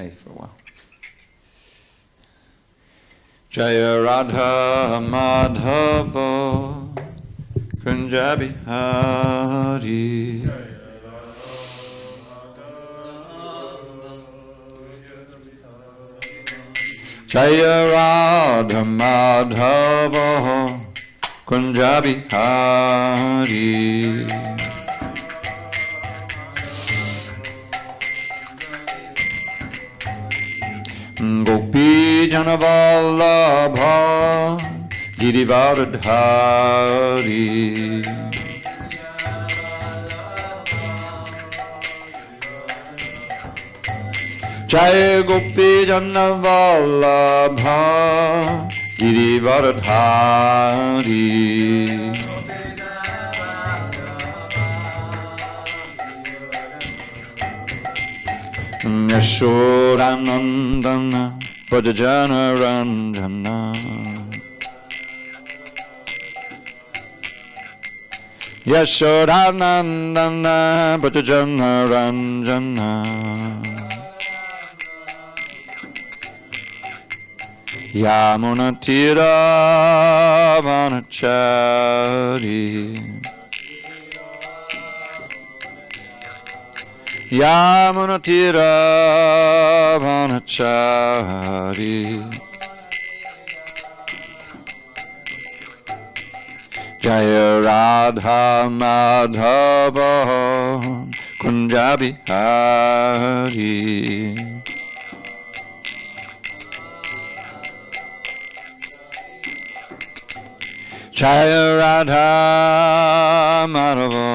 play for a while. Jaya Radha Madhava Kunja Bihari Jaya Radha Madhava Kunja Bihari Gopi Janavallabha Girivardhari Jai Gopi Janavallabha Girivardhari Yashodanandana Vrajajana Ranjana Yashodanandana Vrajajana Ranjana Yamunatira Vanachari Yamunatira Vanachari Jaya Radha Madhava Kunja Bihari Jaya Radha Madhava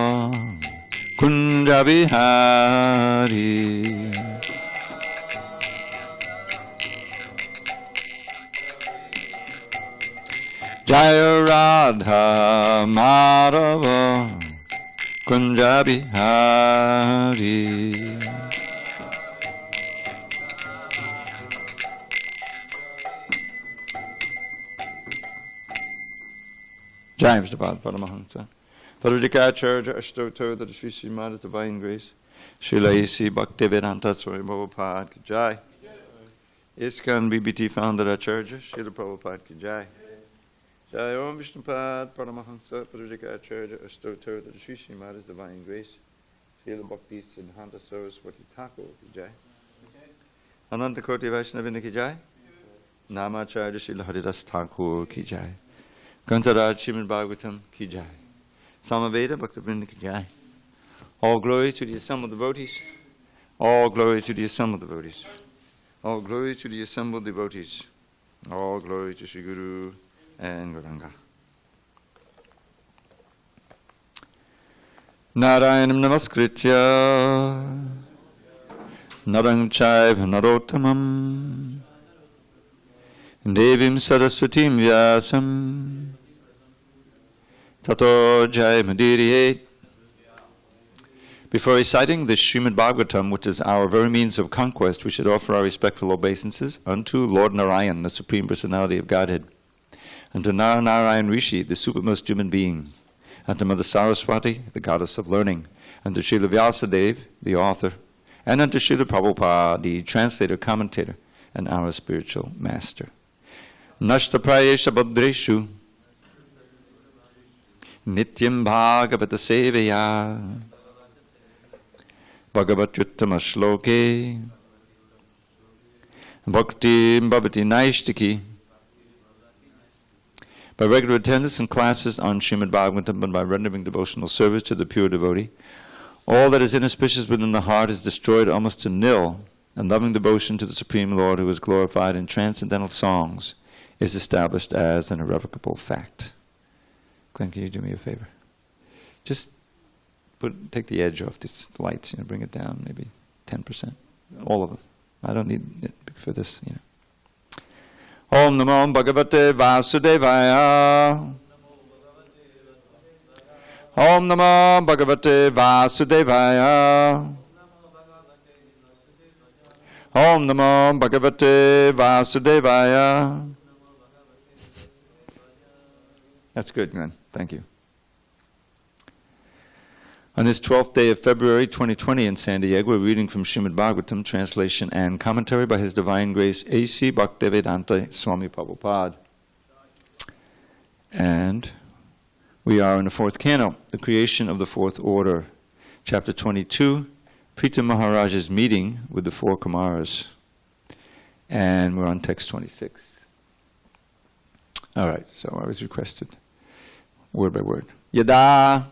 Kunja Bihari Jaya Radha Madhava Kunja Bihari Jai Prabhupada Paramahansa Parvajikacharya Ashtoto that Sri Srimad Divine Grace Srila A.C. Bhaktivedanta Swami Prabhupada Ki Jai ISKCON BBT Founder Acharya Srila Prabhupada Ki Jai Jai Om Vishnupad Paramahansa Parvajikacharya Ashtoto that Sri Srimad Divine Grace Srila Bhakti Siddhanta Saraswati Thakur Ki Jai Ananta Koti Vaishnavina Ki Jai Namacharya Srila Haridas Thakur Ki Jai Grantaraj Srimad Bhagavatam Ki Jai Samaveda Bhaktivinoda Ki Jai. All glory to the assembled devotees. All glory to the assembled devotees. All glory to the assembled devotees. All glory to Sri Guru and Gauranga. Narayanam Namaskritya Narang Chaiva Narottamam Devim Saraswatim Vyasam Tato Jai Mudiriyet. Before reciting the Srimad Bhagavatam, which is our very means of conquest, we should offer our respectful obeisances unto Lord Narayan, the Supreme Personality of Godhead, unto Narayan Rishi, the supermost human being, unto Mother Saraswati, the goddess of learning, unto Srila Vyasadeva, the author, and unto Srila Prabhupada, the translator, commentator, and our spiritual master. Nashta Prayesha Bhadreshu Nityam Bhagavata Sevaya Bhagavatyuttama Shloke Bhakti Bhavati Naishtiki. By regular attendance in classes on Srimad Bhagavatam and by rendering devotional service to the pure devotee, all that is inauspicious within the heart is destroyed almost to nil, and loving devotion to the Supreme Lord, who is glorified in transcendental songs, is established as an irrevocable fact. Glenn, can you do me a favor? Just take the edge off these lights, bring it down maybe 10%. All of them. I don't need it for this, Om Namo Bhagavate Vasudevaya. Om Namo Bhagavate Vasudevaya. Om Namo Bhagavate Vasudevaya. That's good, Glenn. Thank you. On this 12th day of February 2020 in SanDiego, we're reading from Srimad Bhagavatam, translation and commentary by His Divine Grace A.C. Bhaktivedanta Swami Prabhupada. And we are in the fourth canto, the creation of the fourth order, chapter 22, Pritha Maharaj's meeting with the four Kumaras. And we're on text 26. All right, so I was requested, word by word. Yada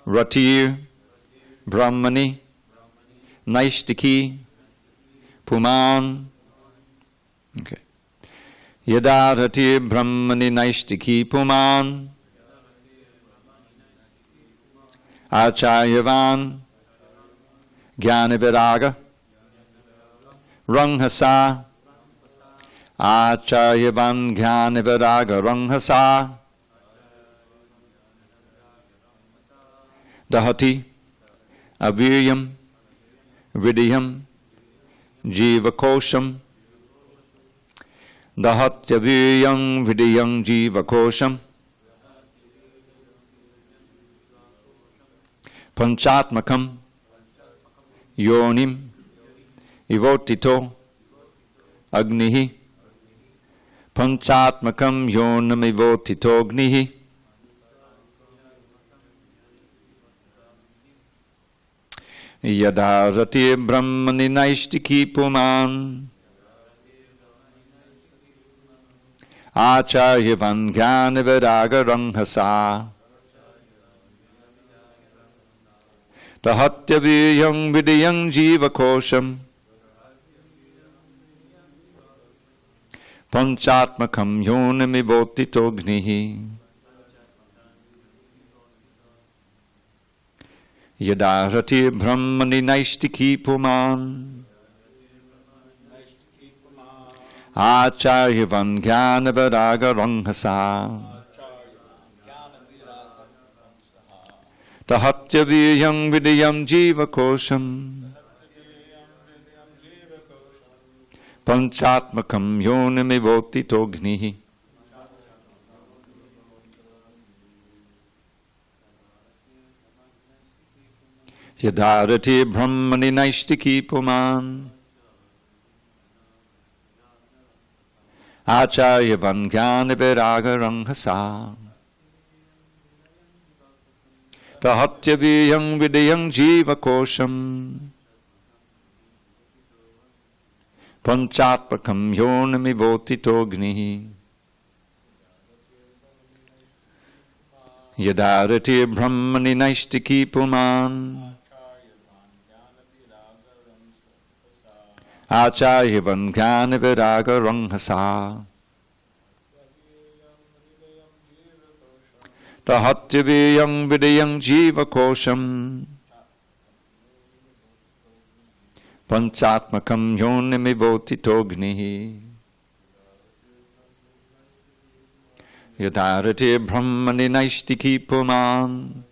Ratir Brahmani Naishtiki Puman. Okay. Yada Ratir Brahmani Naishtiki Puman Acharyavan Jnanaviraga Ranghasa Acharyavan Jnanaviraga Ranghasa Dahati Aviryam Vidiyam Jivakosham Dahatyaviryam Vidiyam Jivakosham Panchatmakam Yonim Ivotito Agnihi Panchatmakam Yonam Ivotito Agnihi Yada Rati Brahmani Naishtiki Puman Acharyavan Jnanaviraga Ranghasa Dahatyaviryam Vidiyam Jivakosham Panchatmakam Yonam Ivotito Agnihi Yada Rati Brahmani Naishtiki Puman Acharyavan Jnanaviraga Ranghasa Dahatyaviryam Vidiyam Jivakosham Panchatmakam Yonam Ivotito Agnihi Yadarati Brahmani Naishtiki Puman Acharyavan Jnanaviraga Ranghasa Dahatyaviryam Vidiyam Jivakosham Panchatmakam Yonam Ivotito Agnihi Yadarati Brahmani Naishtiki Puman Acharyavan Jnanaviraga Ranghasa Dahatyaviryam Vidiyam Jivakosham Panchatmakam Yonam Ivotito Agnihi Yadarati Brahmani Naishtiki Puman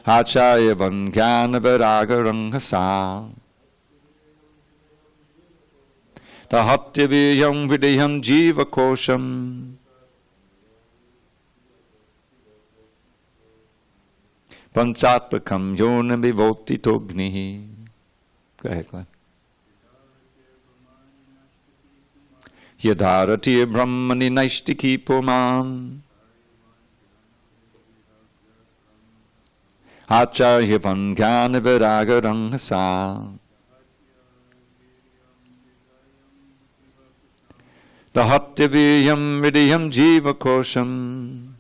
Acharyavan Jnanaviraga Ranghasa Dahatyaviryam Vidiyam Jivakosham Panchatmakam Yonam Ivotito Agnihi. Go ahead, Glenn. Yadarati Brahmani Naishtiki Puman Acharyavan Jnanaviraga Ranghasa Dahatyaviryam Vidiyam Jivakosham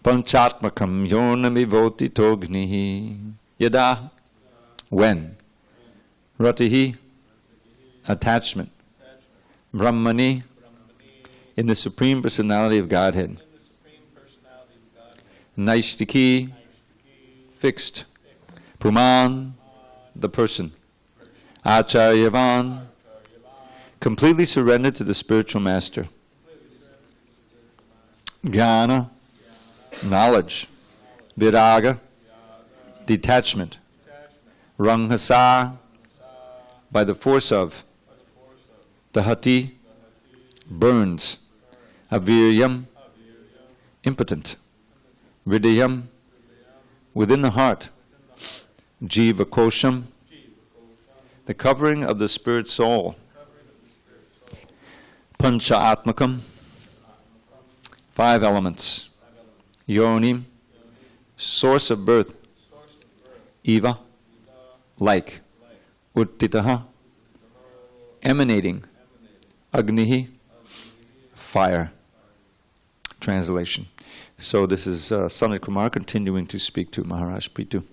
Panchatmakam Yonam Ivotito Agnihi. Yada, when. Ratihi, attachment. Brahmani, in the Supreme Personality of Godhead. Naishtiki, fixed. Puman, the person. Acharyavan, completely surrendered to the spiritual master. Jnana, knowledge. Viraga, detachment. Ranghasa, by the force of. Dahati, burns. Aviryam, impotent. Hridayam, within the heart. Jiva kosham, the covering of the spirit soul. Pancha atmakam, 5 elements. Yonim, source of birth. Eva, like. Uttitaha, emanating. Agnihi, fire. Translation. So this is Sanat Kumar continuing to speak to Maharaj Prithu.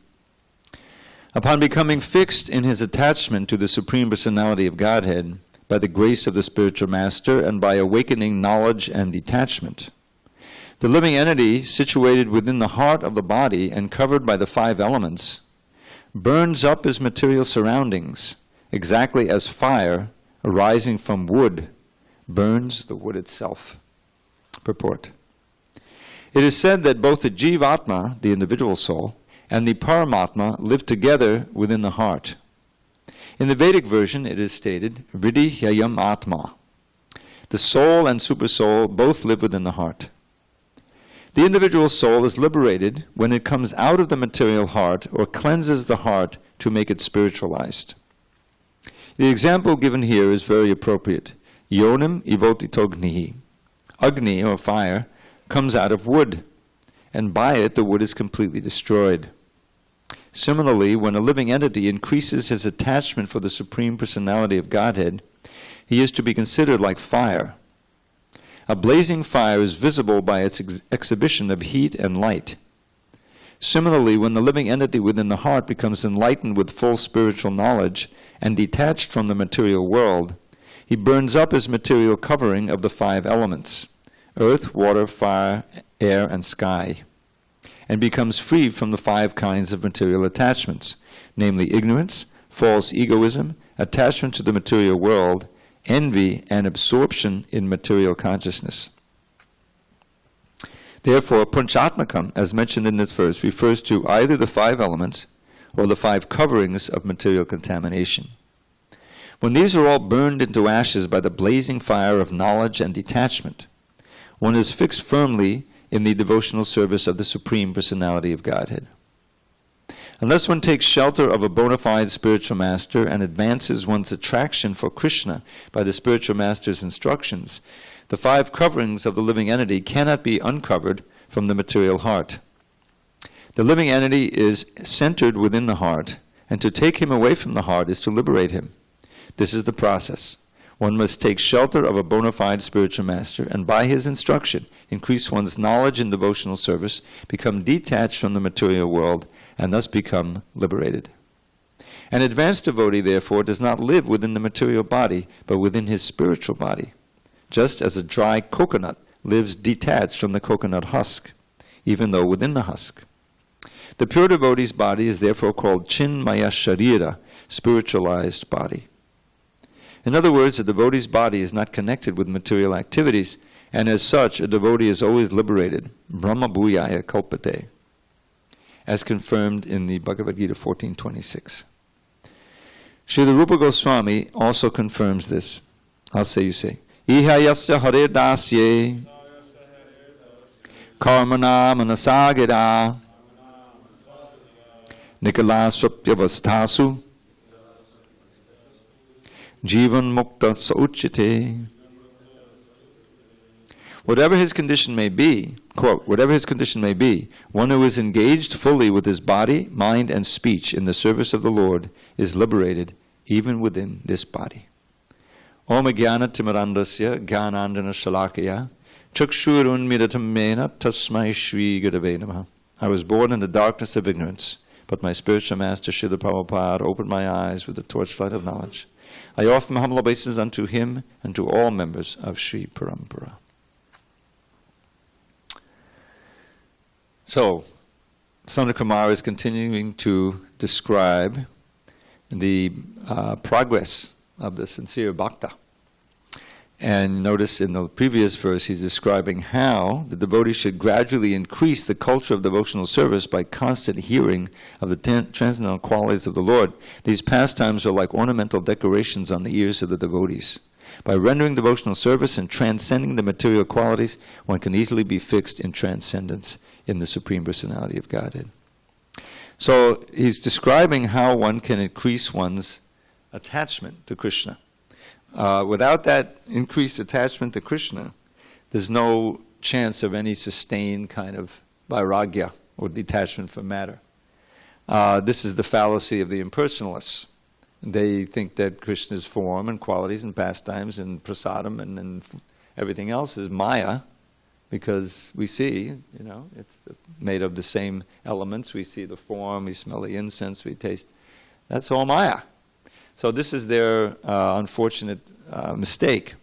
Upon becoming fixed in his attachment to the Supreme Personality of Godhead, by the grace of the spiritual master and by awakening knowledge and detachment, the living entity situated within the heart of the body and covered by the 5 elements burns up his material surroundings exactly as fire arising from wood burns the wood itself. Purport. It is said that both the Jivatma, the individual soul, and the Paramatma live together within the heart. In the Vedic version, it is stated, Vriddhi Hyayam Atma. The soul and supersoul both live within the heart. The individual soul is liberated when it comes out of the material heart or cleanses the heart to make it spiritualized. The example given here is very appropriate. Yonim ivotitognihi. Agni, or fire, comes out of wood, and by it the wood is completely destroyed. Similarly, when a living entity increases his attachment for the Supreme Personality of Godhead, he is to be considered like fire. A blazing fire is visible by its exhibition of heat and light. Similarly, when the living entity within the heart becomes enlightened with full spiritual knowledge and detached from the material world, he burns up his material covering of the 5 elements, earth, water, fire, air, and sky, and becomes free from the 5 kinds of material attachments, namely ignorance, false egoism, attachment to the material world, envy, and absorption in material consciousness. Therefore, Panchatmakam, as mentioned in this verse, refers to either the 5 elements or the 5 coverings of material contamination. When these are all burned into ashes by the blazing fire of knowledge and detachment, one is fixed firmly in the devotional service of the Supreme Personality of Godhead. Unless one takes shelter of a bona fide spiritual master and advances one's attraction for Krishna by the spiritual master's instructions, the 5 coverings of the living entity cannot be uncovered from the material heart. The living entity is centered within the heart, and to take him away from the heart is to liberate him. This is the process. One must take shelter of a bona fide spiritual master, and by his instruction, increase one's knowledge in devotional service, become detached from the material world, and thus become liberated. An advanced devotee, therefore, does not live within the material body, but within his spiritual body, just as a dry coconut lives detached from the coconut husk, even though within the husk. The pure devotee's body is therefore called Chinmaya Sharira, spiritualized body. In other words, a devotee's body is not connected with material activities, and as such, a devotee is always liberated, Brahma Bhuyaya Kalpate, as confirmed in the Bhagavad Gita 14:26. Srila Rupa Goswami also confirms this. I'll say, you say, Iha yasya hare dasye karmana manasagita nikala swapyavastasu Jivan mukta sauchite. Whatever his condition may be, quote, whatever his condition may be, one who is engaged fully with his body, mind, and speech in the service of the Lord is liberated even within this body. Om jnana timarandasya jnanandana shalakaya chakshurunmiratam mena tasmai shri gurave namaha. I was born in the darkness of ignorance, but my spiritual master Srila Prabhupada opened my eyes with the torchlight of knowledge. I offer my humble obeisance unto him and to all members of Sri Parampara. So, Sanat Kumar is continuing to describe the progress of the sincere bhakta. And notice in the previous verse he's describing how the devotee should gradually increase the culture of devotional service by constant hearing of the transcendental qualities of the Lord. These pastimes are like ornamental decorations on the ears of the devotees. By rendering devotional service and transcending the material qualities, one can easily be fixed in transcendence in the Supreme Personality of Godhead. So he's describing how one can increase one's attachment to Krishna. Without that increased attachment to Krishna, there's no chance of any sustained kind of vairagya, or detachment from matter. This is the fallacy of the impersonalists. They think that Krishna's form and qualities and pastimes and prasadam and everything else is maya, because we see, it's made of the same elements. We see the form, we smell the incense, we taste. That's all maya. So this is their unfortunate mistake.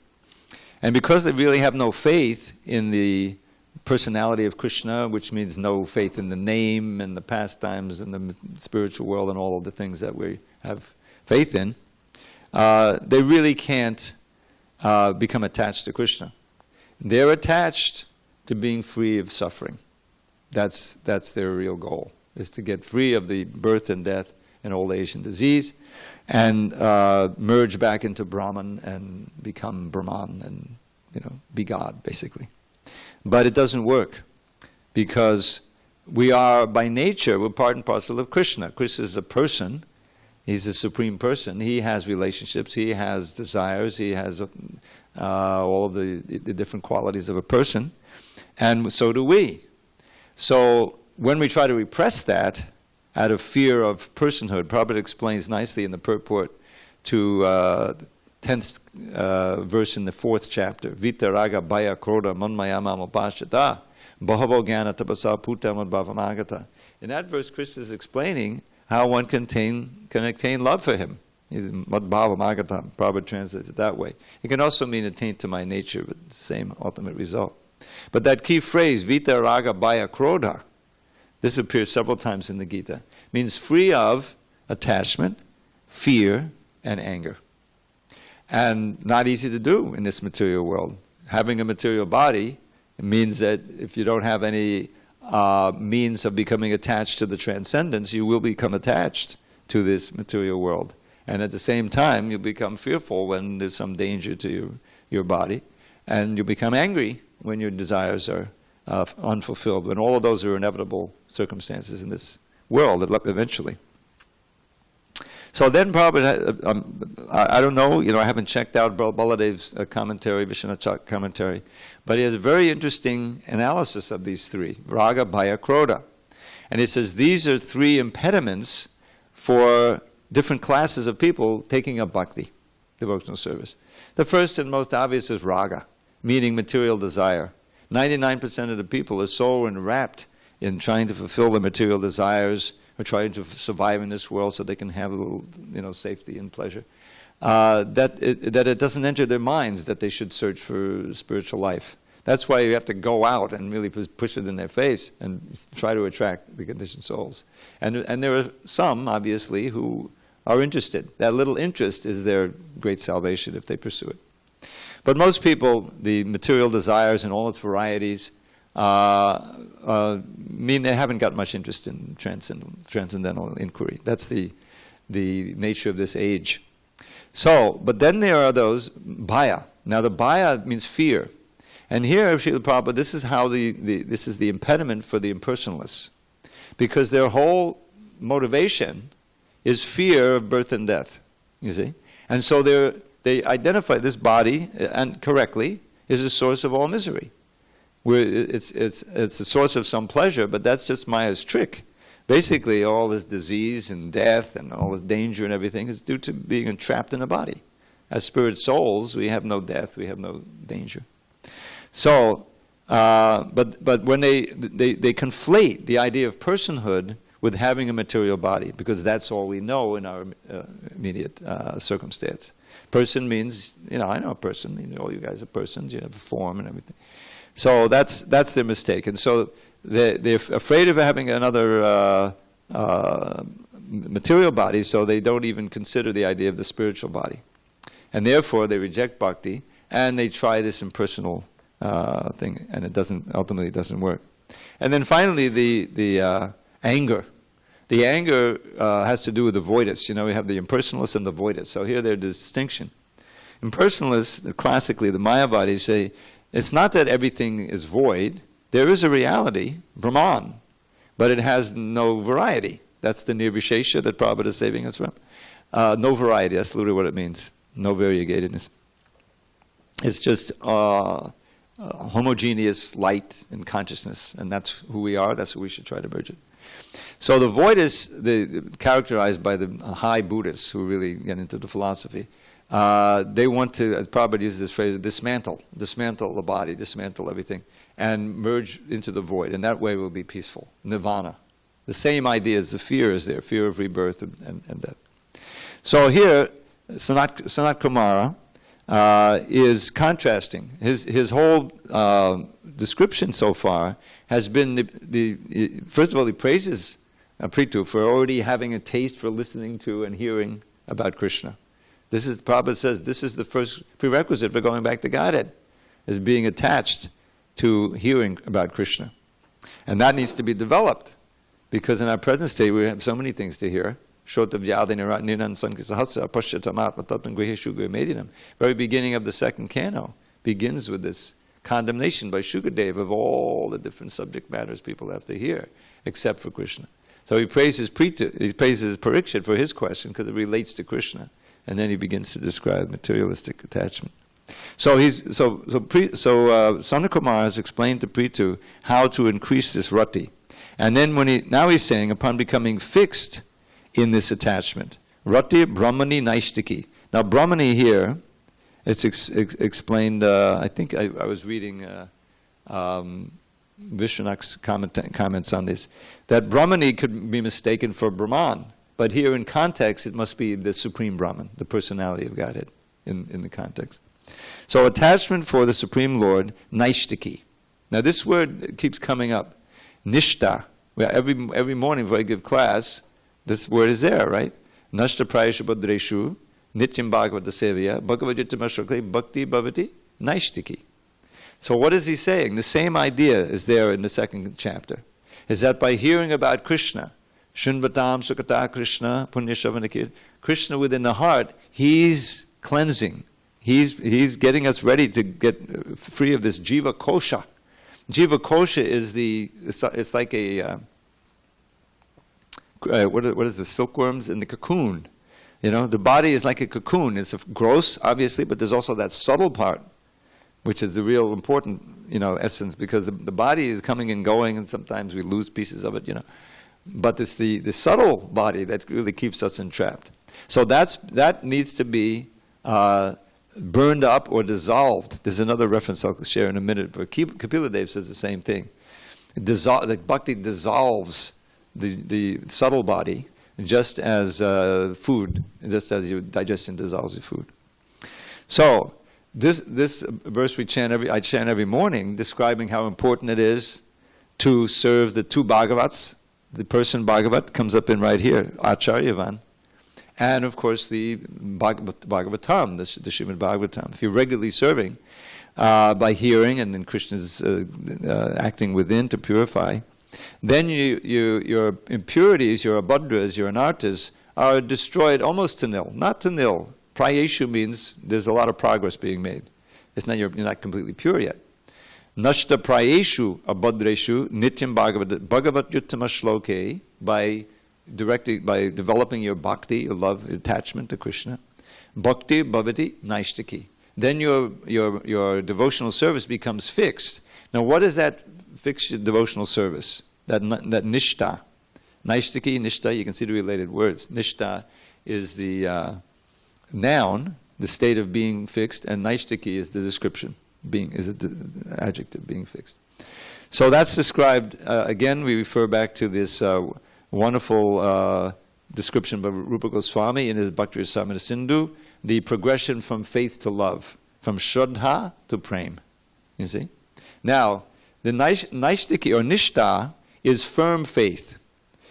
And because they really have no faith in the personality of Krishna, which means no faith in the name and the pastimes and the spiritual world and all of the things that we have faith in, they really can't become attached to Krishna. They're attached to being free of suffering. That's their real goal, is to get free of the birth and death and old age and disease, and merge back into Brahman and become Brahman and be God, basically. But it doesn't work, because we are, by nature, we're part and parcel of Krishna. Krishna is a person. He's a supreme person. He has relationships. He has desires. He has all of the different qualities of a person. And so do we. So when we try to repress that out of fear of personhood, Prabhupada explains nicely in the purport to 10th verse in the 4th chapter, Vita raga bhaya krodha manmayama mapashata bhavo jnana tapasa putam adbhavamagata. In that verse, Krishna is explaining how one can attain love for him. Madbhavamagata, Prabhupada translates it that way. It can also mean attain to my nature, but the same ultimate result. But that key phrase, Vita raga bhaya krodha, this appears several times in the Gita, means free of attachment, fear, and anger. And not easy to do in this material world. Having a material body means that if you don't have any means of becoming attached to the transcendence, you will become attached to this material world. And at the same time, you'll become fearful when there's some danger to your body. And you become angry when your desires are unfulfilled. And all of those are inevitable circumstances in this world eventually. So then Prabhupada, I don't know, I haven't checked out Baladev's commentary, Vishwanath commentary, but he has a very interesting analysis of these three, raga, bhaya, krodha. And he says these are three impediments for different classes of people taking up bhakti, devotional service. The first and most obvious is raga, meaning material desire. 99% of the people are so enwrapped in trying to fulfill their material desires, or trying to survive in this world so they can have a little, safety and pleasure, that it doesn't enter their minds that they should search for spiritual life. That's why you have to go out and really push it in their face and try to attract the conditioned souls. And there are some, obviously, who are interested. That little interest is their great salvation if they pursue it. But most people, the material desires in all its varieties, mean they haven't got much interest in transcendental inquiry. That's the nature of this age. So, but then there are those bhaya. Now the bhaya means fear. And here, Srila Prabhupada, this is how this is the impediment for the impersonalists. Because their whole motivation is fear of birth and death, you see. And so they identify this body, and correctly, is a source of all misery. Where it's a source of some pleasure, but that's just Maya's trick. Basically, all this disease and death and all this danger and everything is due to being entrapped in a body. As spirit souls, we have no death, we have no danger. So, but when they conflate the idea of personhood with having a material body, because that's all we know in our immediate circumstance. Person means, I know a person. All you guys are persons. You have a form and everything. So that's their mistake. And so they're afraid of having another material body, so they don't even consider the idea of the spiritual body. And therefore, they reject bhakti, and they try this impersonal thing, and it ultimately doesn't work. And then finally, the anger. The anger has to do with the voidists. We have the impersonalists and the voidists. So here there's a distinction. Impersonalists, classically, the Mayavadis say, it's not that everything is void. There is a reality, Brahman, but it has no variety. That's the nirvishesha that Prabhupada is saving us from. No variety, that's literally what it means. No variegatedness. It's just homogeneous light and consciousness, and that's who we are, that's who we should try to merge it. So the void is characterized by the high Buddhists who really get into the philosophy. They want to, as Prabhupada uses this phrase, dismantle the body, dismantle everything, and merge into the void, and that way we'll be peaceful. Nirvana. The same idea as the fear is there, fear of rebirth and death. So here, Sanat Kumara is contrasting. His whole description so far has been first of all, he praises Prithu for already having a taste for listening to and hearing about Krishna. This is, Prabhupada says, this is the first prerequisite for going back to Godhead, is being attached to hearing about Krishna. And that needs to be developed, because in our present state we have so many things to hear. Very beginning of the second canto begins with this condemnation by Shukadeva of all the different subject matters people have to hear, except for Krishna. So he praises Parikshit for his question because it relates to Krishna, and then he begins to describe materialistic attachment. So Sandakumara has explained to Prithu how to increase this rati, and then now he's saying, upon becoming fixed in this attachment, rati brahmani naishtiki. Now brahmani here, it's explained. I think I was reading Vishwanath's comments on this, that brahmani could be mistaken for Brahman, but here in context it must be the Supreme Brahman, the personality of Godhead in the context. So attachment for the Supreme Lord, naishtiki. Now this word keeps coming up, nishta. Every morning before I give class, this word is there, right? Nashta prayashu badreshu, nityam bhagavata sevya, bhagavatsaptaha, bhakti bhavati, naishtiki. So what is he saying? The same idea is there in the second chapter. Is that by hearing about Krishna, Shunvatam Sukata Krishna, Punyashavanakir, Krishna within the heart, he's cleansing. He's getting us ready to get free of this jiva kosha. Jiva kosha is it's like a, what is the silkworms in the cocoon? The body is like a cocoon. It's gross, obviously, but there's also that subtle part, which is the real important, essence, because the body is coming and going, and sometimes we lose pieces of it, But it's the subtle body that really keeps us entrapped. So that needs to be burned up or dissolved. There's another reference I'll share in a minute, but Kapila Dev says the same thing. That bhakti dissolves the subtle body, just as food, just as your digestion dissolves your food. So this verse I chant every morning, describing how important it is to serve the two Bhagavats. The person Bhagavat comes up in right here, Acharyavan, and of course the Bhagavatam, the Srimad Bhagavatam. If you're regularly serving by hearing, and then Krishna's acting within to purify, then your impurities, your abhadras, your anarthas are destroyed almost to nil. Not to nil. Prayeshu means there's a lot of progress being made. It's not you're not completely pure yet. Nashta prayeshu abhadreshu nityam bhagavat yuttama shloke, by developing your bhakti, your love, attachment to Krishna. Bhakti bhavati naishtiki. Then your devotional service becomes fixed. Now what is that fixed devotional service? That nishta. Naishtiki, nishta, you can see the related words. Nishta is the noun, the state of being fixed, and naishtiki is the description. Being is the adjective, being fixed. So that's described, again, we refer back to this wonderful description by Rupa Goswami in his Bhakti Rasamrita Sindhu, the progression from faith to love, from Shraddha to Prem. You see? Now, the Naishtiki or Nishta is firm faith.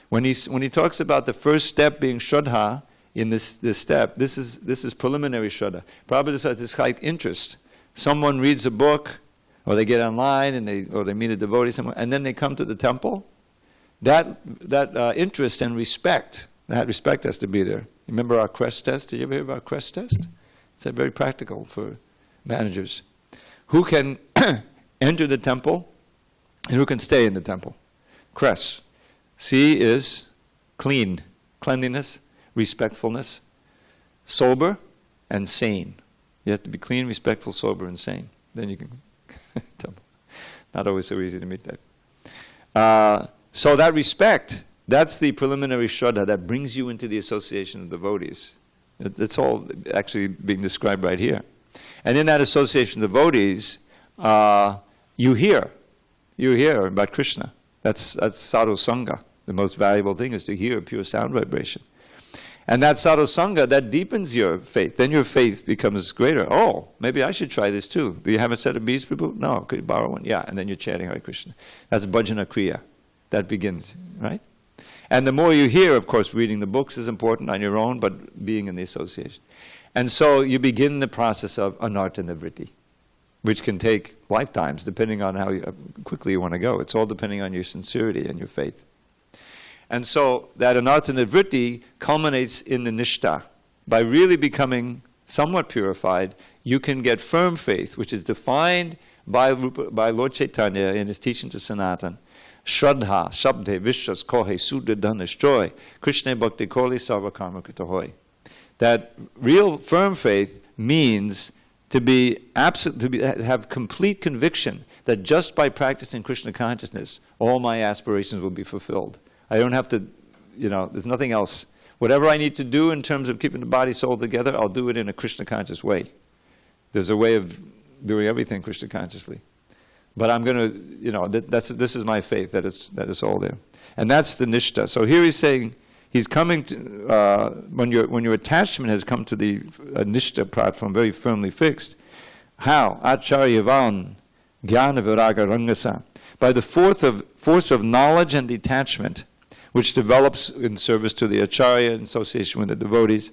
When he talks about the first step being Shraddha in this step, this is preliminary Shraddha. Prabhupada says it's like interest. Someone reads a book, or they get online, and they meet a devotee somewhere, and then they come to the temple. That interest and respect, that respect has to be there. Remember our CREST test? Did you ever hear about CREST test? It's very practical for managers. Who can enter the temple and who can stay in the temple? Cress. C is clean, cleanliness, respectfulness, sober, and sane. You have to be clean, respectful, sober, and sane. Then you can temple. Not always so easy to meet that. So that respect, that's the preliminary shraddha that brings you into the association of devotees. That's all actually being described right here. And in that association of devotees, you hear about Krishna. That's sadhu sangha. The most valuable thing is to hear pure sound vibration. And that sadhu sangha, that deepens your faith. Then your faith becomes greater. Oh, maybe I should try this too. Do you have a set of beads, Prabhu? No, could you borrow one? Yeah, and then you're chanting Hare Krishna. That's bhajana kriya. That begins, right? And the more you hear, of course, reading the books is important on your own, but being in the association. And so you begin the process of anartha nivritti, which can take lifetimes, depending on how quickly you want to go. It's all depending on your sincerity and your faith. And so that anartha nivritti culminates in the nishtha. By really becoming somewhat purified, you can get firm faith, which is defined by Lord Chaitanya in his teaching to Sanatan. Shraddha, Shabde, Vishwas, Kohe, Sudha, Dhanishtroy, Krishna Bhakti, Koli, Sarva Karma Kritahoy. That real firm faith means to be have complete conviction that just by practicing Krishna consciousness, all my aspirations will be fulfilled. I don't have to, there's nothing else. Whatever I need to do in terms of keeping the body, soul together, I'll do it in a Krishna conscious way. There's a way of doing everything Krishna consciously. But I'm going to, this is my faith, that is all there. And that's the nishtha. So here he's saying, he's coming to, when your attachment has come to the nishtha platform very firmly fixed. How? Acharyavan jnana viraga rangasa. By the force of knowledge and detachment, which develops in service to the acharya, in association with the devotees.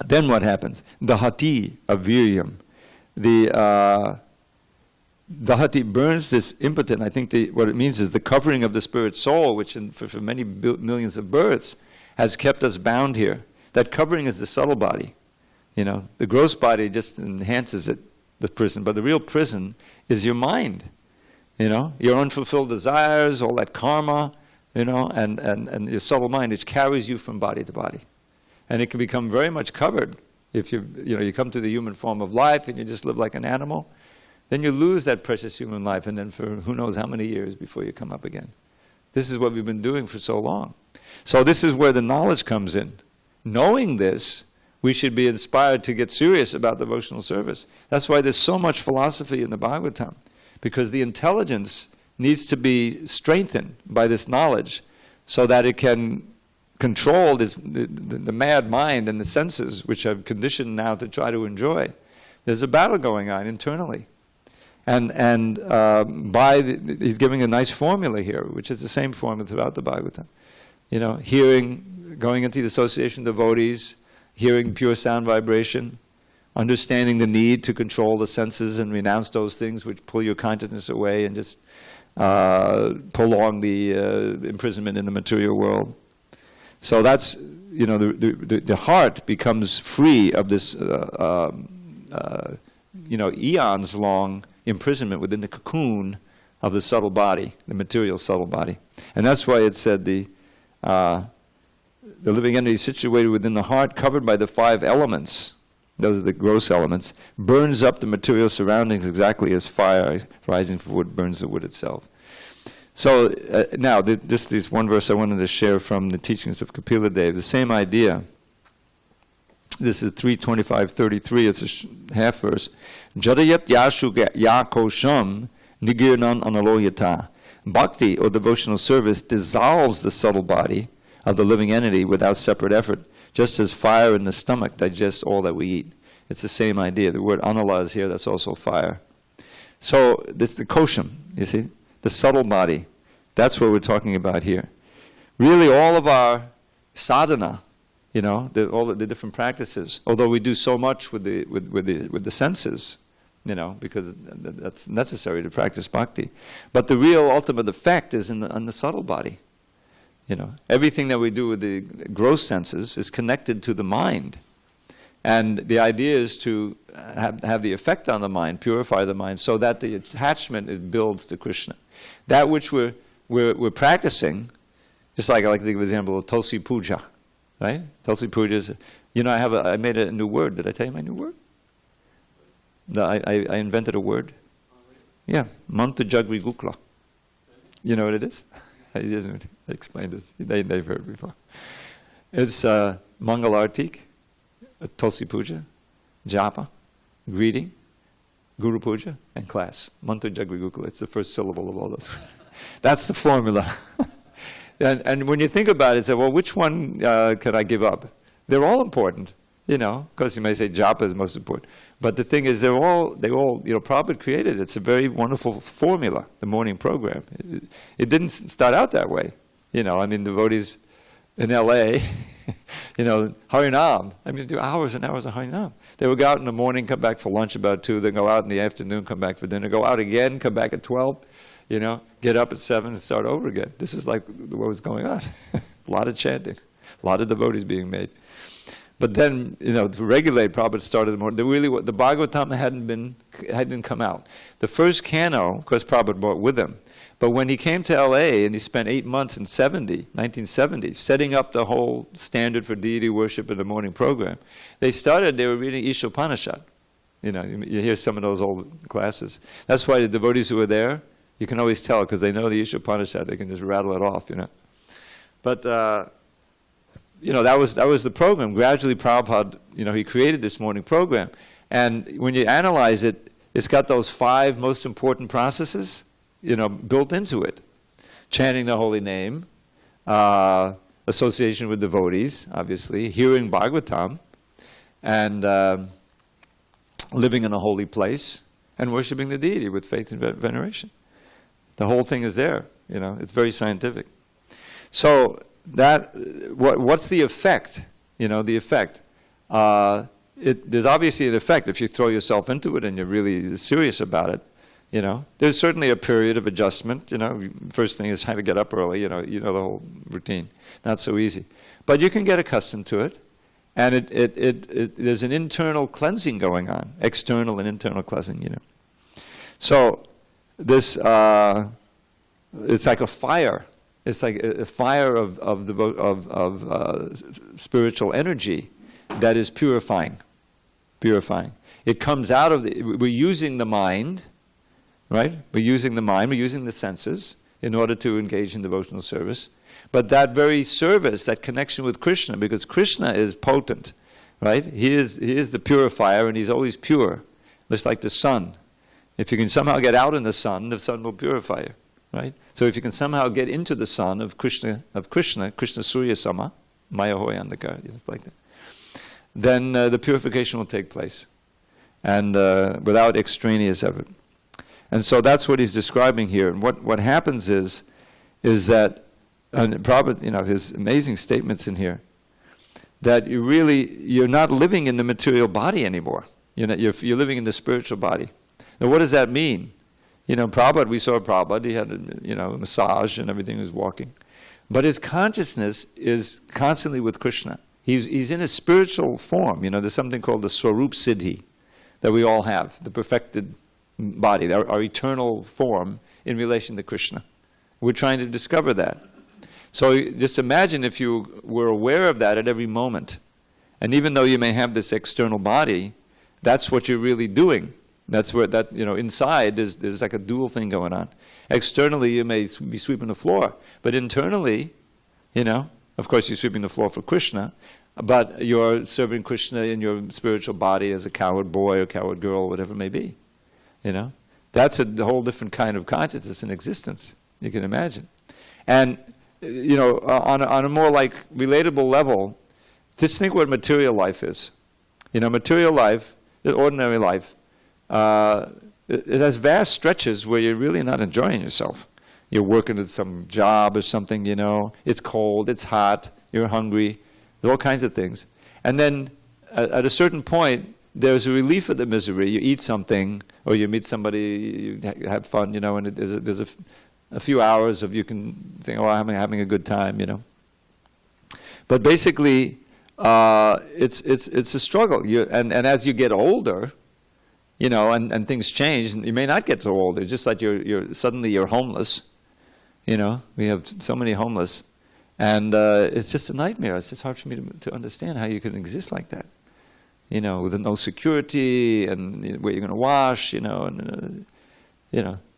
Then what happens? Dahati aviryam. The Dahati burns this impotent. I think what it means is the covering of the spirit soul, which for many millions of births has kept us bound here. That covering is the subtle body. The gross body just enhances it, the prison. But the real prison is your mind. Your unfulfilled desires, all that karma, and your subtle mind, which carries you from body to body. And it can become very much covered if you come to the human form of life and you just live like an animal. Then you lose that precious human life, and then for who knows how many years before you come up again. This is what we've been doing for so long. So this is where the knowledge comes in. Knowing this, we should be inspired to get serious about devotional service. That's why there's so much philosophy in the Bhagavatam, because the intelligence needs to be strengthened by this knowledge so that it can control the mad mind and the senses, which have conditioned now to try to enjoy. There's a battle going on internally. And he's giving a nice formula here, which is the same formula throughout the Bhagavatam. Hearing, going into the association of devotees, hearing pure sound vibration, understanding the need to control the senses and renounce those things which pull your consciousness away and just prolong the imprisonment in the material world. So that's, the heart becomes free of this, eons long imprisonment within the cocoon of the subtle body, the material subtle body. And that's why it said the living entity situated within the heart, covered by the 5 elements, those are the gross elements, burns up the material surroundings exactly as fire rising from wood burns the wood itself. So now, this is one verse I wanted to share from the teachings of Kapila Dev, the same idea. This is 3:25-33, it's a half verse. Jadayat yashu yakosham nigirnan analoyata. Bhakti, or devotional service, dissolves the subtle body of the living entity without separate effort, just as fire in the stomach digests all that we eat. It's the sala idea. The word anala is here, that's also fire. So this is the kosham, you see, the subtle body. That's what we're talking about here. Really all of our sadhana, all the different practices, although we do so much with the senses, because that's necessary to practice bhakti. But the real ultimate effect is on the subtle body. Everything that we do with the gross senses is connected to the mind. And the idea is to have the effect on the mind, purify the mind, so that the attachment builds to Krishna. That which we're practicing, just like I like to think of the example of Tulsi Puja, right? Tulsi Puja is, I made a new word. Did I tell you my new word? No, I invented a word. Yeah, Mantu Jagri Gukla. You know what it is? I explained this. They've heard before. It's Mangalartik, Tulsi Puja, Japa, greeting, Guru Puja, and class. Mantu Jagri Gukla. It's the first syllable of all those. That's the formula. and when you think about it, say, well, which one can I give up? They're all important, Of course, you may say Japa is most important. But the thing is, they all, Prabhupada created it. It's a very wonderful formula, the morning program. It didn't start out that way. Devotees in L.A., Harinam. Do hours and hours of Harinam. They would go out in the morning, come back for lunch about 2, then go out in the afternoon, come back for dinner, go out again, come back at 12, get up at 7 and start over again. This is like what was going on. A lot of chanting, a lot of devotees being made. But then, to regulate, Prabhupada started more. The Bhagavatam hadn't come out. The first canto, of course, Prabhupada brought with him. But when he came to L.A. and he spent 8 months in 1970, setting up the whole standard for deity worship in the morning program, they were reading Ishopanishad. You hear some of those old classes. That's why the devotees who were there, you can always tell because they know the Ishopanishad. They can just rattle it off, But that was the program. Gradually, Prabhupada, he created this morning program. And when you analyze it, it's got those 5 most important processes, built into it. Chanting the holy name, association with devotees, obviously, hearing Bhagavatam, and living in a holy place, and worshiping the deity with faith and veneration. The whole thing is there, It's very scientific. So what's the effect? The effect. There's obviously an effect if you throw yourself into it and you're really serious about it. There's certainly a period of adjustment. First thing is trying to get up early. The whole routine. Not so easy, but you can get accustomed to it, and there's an internal cleansing going on, external and internal cleansing. So this it's like a fire. It's like a fire of spiritual energy that is purifying. It comes out of we're using the mind, right? We're using the mind, we're using the senses in order to engage in devotional service. But that very service, that connection with Krishna, because Krishna is potent, right? He is the purifier, and he's always pure, just like the sun. If you can somehow get out in the sun will purify you. Right? So if you can somehow get into the sun of Krishna Surya Sama, Maya Hoy Andhakar, just like that, then the purification will take place, and without extraneous effort. And so that's what he's describing here. And what happens is that, and Prabhupada, his amazing statements in here, that you're not living in the material body anymore. You're living in the spiritual body. Now, what does that mean? Prabhupada, we saw Prabhupada, he had a massage and everything, was walking. But his consciousness is constantly with Krishna. He's in a spiritual form. There's something called the Swarup Siddhi that we all have, the perfected body, our eternal form in relation to Krishna. We're trying to discover that. So just imagine if you were aware of that at every moment. And even though you may have this external body, that's what you're really doing. That's where inside there's like a dual thing going on. Externally, you may be sweeping the floor, but internally, of course, you're sweeping the floor for Krishna, but you're serving Krishna in your spiritual body as a coward boy or coward girl, whatever it may be. That's a whole different kind of consciousness and existence. You can imagine, and on a more like relatable level, just think what material life is. Material life, the ordinary life. It has vast stretches where you're really not enjoying yourself. You're working at some job or something, it's cold, it's hot, you're hungry, there are all kinds of things. And then at a certain point, there's a relief of the misery. You eat something, or you meet somebody, you have fun, and there's a few hours of you can think, oh, I'm having a good time, But basically, it's a struggle. And as you get older, and things change, and you may not get so older. Just like suddenly you're homeless. We have so many homeless, and it's just a nightmare. It's just hard for me to understand how you can exist like that. With no security and where you're going to wash. Then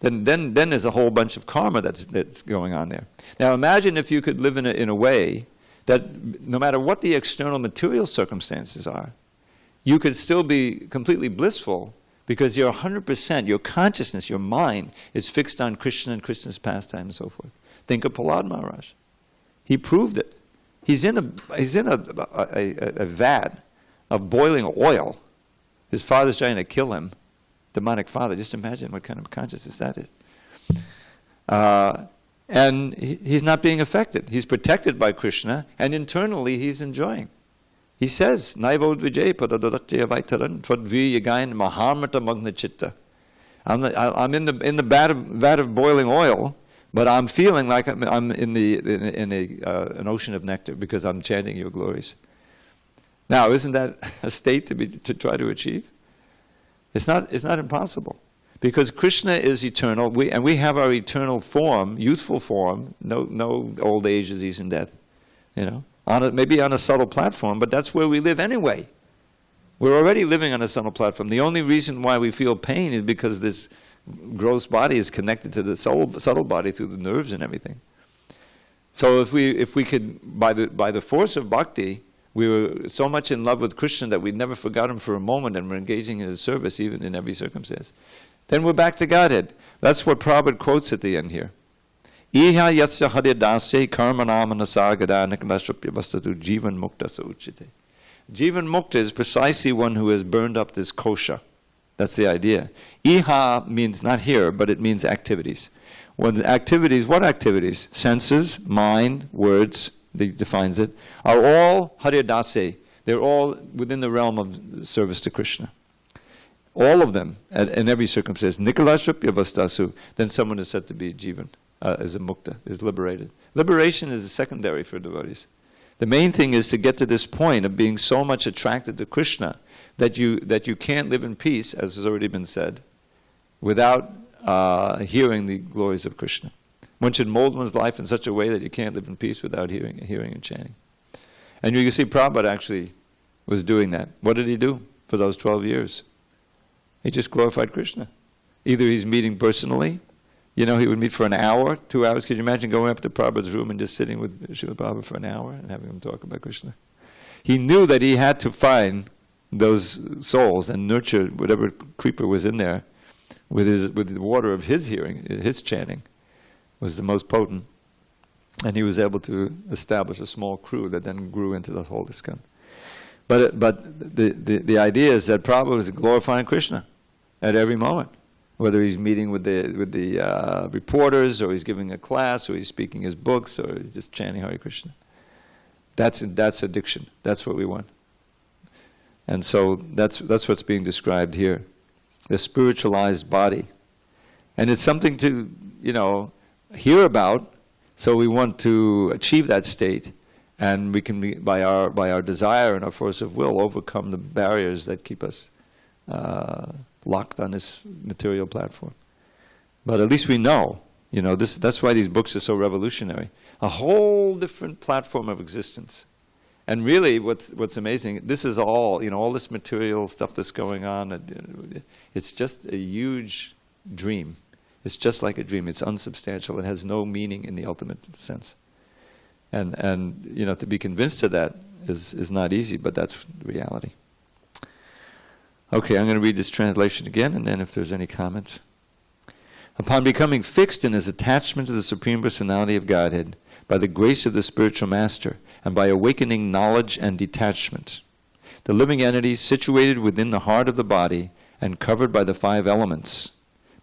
there's a whole bunch of karma that's going on there. Now imagine if you could live in a way that no matter what the external material circumstances are, you could still be completely blissful because you're 100%, your consciousness, your mind is fixed on Krishna and Krishna's pastime and so forth. Think of Prahlad Maharaj. He proved it. He's in a vat of boiling oil. His father's trying to kill him, demonic father. Just imagine what kind of consciousness that is. And he's not being affected. He's protected by Krishna, and internally he's enjoying. He says, Naivod Vijay Padadadatya Vaitaran Twadvi Yagayan Mahamrata Magna Chitta. I'm in the vat of boiling oil, but I'm feeling like I'm in an ocean of nectar because I'm chanting your glories. Now, isn't that a state to try to achieve? It's not impossible. Because Krishna is eternal, we have our eternal form, youthful form, no old age, disease, and death, maybe on a subtle platform, but that's where we live anyway. We're already living on a subtle platform. The only reason why we feel pain is because this gross body is connected to the subtle body through the nerves and everything. So if we could, by the force of bhakti, we were so much in love with Krishna that we never forgot him for a moment, and we're engaging in his service even in every circumstance. Then we're back to Godhead. That's what Prabhupada quotes at the end here. Iha yatsya hadidase karmanamanasagadha nikalashupyavastatu jivan mukta sauchite. Jivan mukta is precisely one who has burned up this kosha. That's the idea. Iha means not here, but it means activities. What activities? Senses, mind, words, he defines it, are all haridase. They're all within the realm of service to Krishna. All of them, in every circumstance. Nikalashupyavastasu. Then someone is said to be jivan, is a mukta, is liberated. Liberation is secondary for devotees. The main thing is to get to this point of being so much attracted to Krishna that you can't live in peace, as has already been said, without hearing the glories of Krishna. One should mold one's life in such a way that you can't live in peace without hearing and chanting. And you can see Prabhupada actually was doing that. What did he do for those 12 years? He just glorified Krishna. Either he's meeting personally, he would meet for an hour, 2 hours. Could you imagine going up to Prabhupada's room and just sitting with Srila Prabhupada for an hour and having him talk about Krishna? He knew that he had to find those souls and nurture whatever creeper was in there with the water of his hearing, his chanting was the most potent. And he was able to establish a small crew that then grew into the whole ISKCON. But the idea is that Prabhupada is glorifying Krishna at every moment, whether he's meeting with the reporters, or he's giving a class, or he's speaking his books, or he's just chanting Hare Krishna. That's addiction. That's what we want. And so that's what's being described here, the spiritualized body, and it's something to hear about. So we want to achieve that state, and we can by our desire and our force of will overcome the barriers that keep us locked on this material platform. But at least we know, that's why these books are so revolutionary. A whole different platform of existence. And really, what's amazing, this is all, all this material stuff that's going on, it's just a huge dream. It's just like a dream. It's unsubstantial. It has no meaning in the ultimate sense. And to be convinced of that is not easy, but that's reality. Okay, I'm going to read this translation again, and then if there's any comments. Upon becoming fixed in his attachment to the Supreme Personality of Godhead, by the grace of the spiritual master, and by awakening knowledge and detachment, the living entity situated within the heart of the body and covered by the 5 elements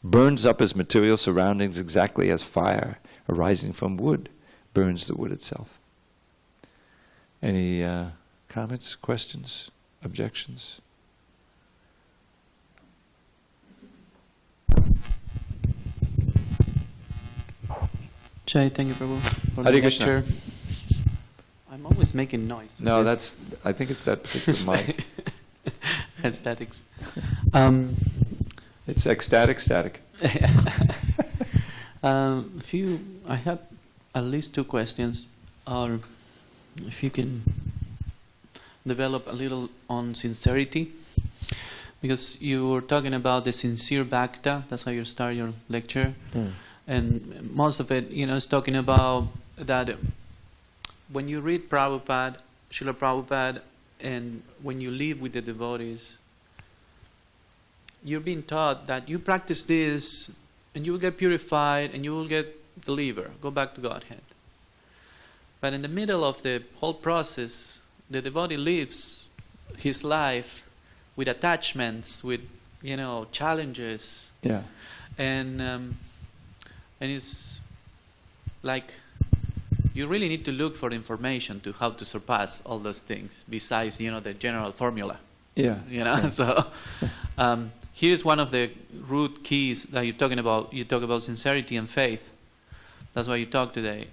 burns up his material surroundings exactly as fire arising from wood burns the wood itself. Any comments, questions, objections? Jai, thank you, Prabhu, for Hare the Krishna. lecture. I'm I'm always making noise. No, I think it's that particular mic. Have statics. It's ecstatic static. I have at least 2 questions. Or if you can develop a little on sincerity, because you were talking about the sincere bhakta. That's how you start your lecture, and most of it, is talking about that when you read Prabhupada, Srila Prabhupada, and when you live with the devotees, you're being taught that you practice this and you will get purified and you will get delivered, go back to Godhead. But in the middle of the whole process, the devotee lives his life with attachments, with challenges. Yeah. And it's like you really need to look for information to how to surpass all those things besides the general formula. Yeah. Yeah. So here's one of the root keys that you're talking about. You talk about sincerity and faith. That's why you talk today.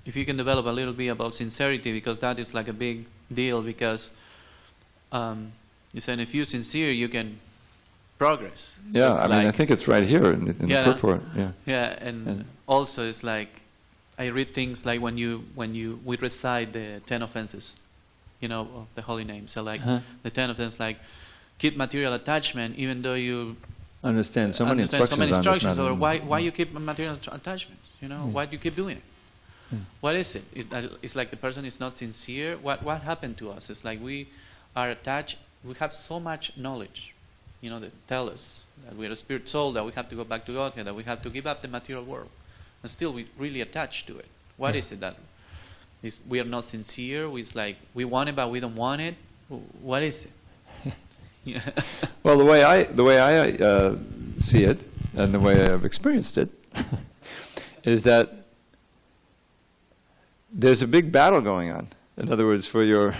If you can develop a little bit about sincerity, because that is like a big deal, because you said if you're sincere, you can progress. Yeah, I think it's right here in the purport. Yeah. Yeah, and also it's like I read things like when we recite the 10 offenses, of the holy name. So like the 10 offenses, like keep material attachment, even though you understand so many instructions. Or why you keep material attachment? Why do you keep doing it? What is it? It's like the person is not sincere. What happened to us? It's like we are attached. We have so much knowledge, that tell us that we are a spirit soul, that we have to go back to Godhead, that we have to give up the material world, and still we really attached to it. What is it that we are not sincere? It's like we want it but we don't want it. What is it? Well, the way I see it, and the way I've experienced it, is that there's a big battle going on. In other words, for your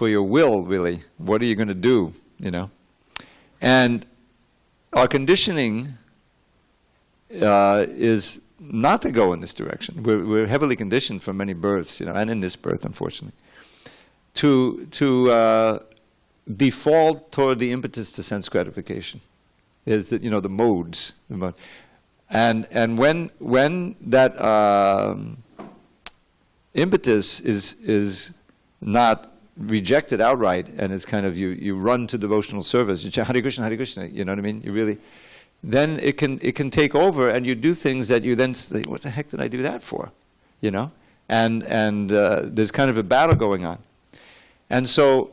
will, really, what are you going to do? And our conditioning is not to go in this direction. We're heavily conditioned from many births, and in this birth, unfortunately, to default toward the impetus to sense gratification. Is that the modes, and when that impetus is not rejected outright, and it's kind of you run to devotional service, you chant Hare Krishna, Hare Krishna, you know what I mean? You really, then it can take over, and you do things that you then say, what the heck did I do that for? And there's kind of a battle going on, and so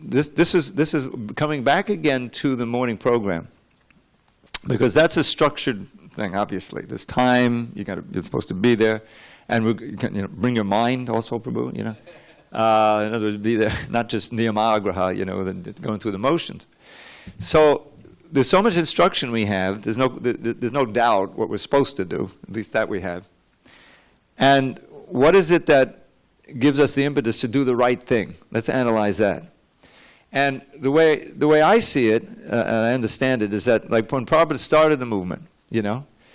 this is coming back again to the morning program, because that's a structured thing. Obviously, there's time, you're supposed to be there. And bring your mind also, Prabhu, in other words, be there, not just niyamagraha, going through the motions. So there's so much instruction we have. There's no doubt what we're supposed to do. At least that we have. And what is it that gives us the impetus to do the right thing? Let's analyze that. And the way I see it, and I understand it, is that like when Prabhupada started the movement,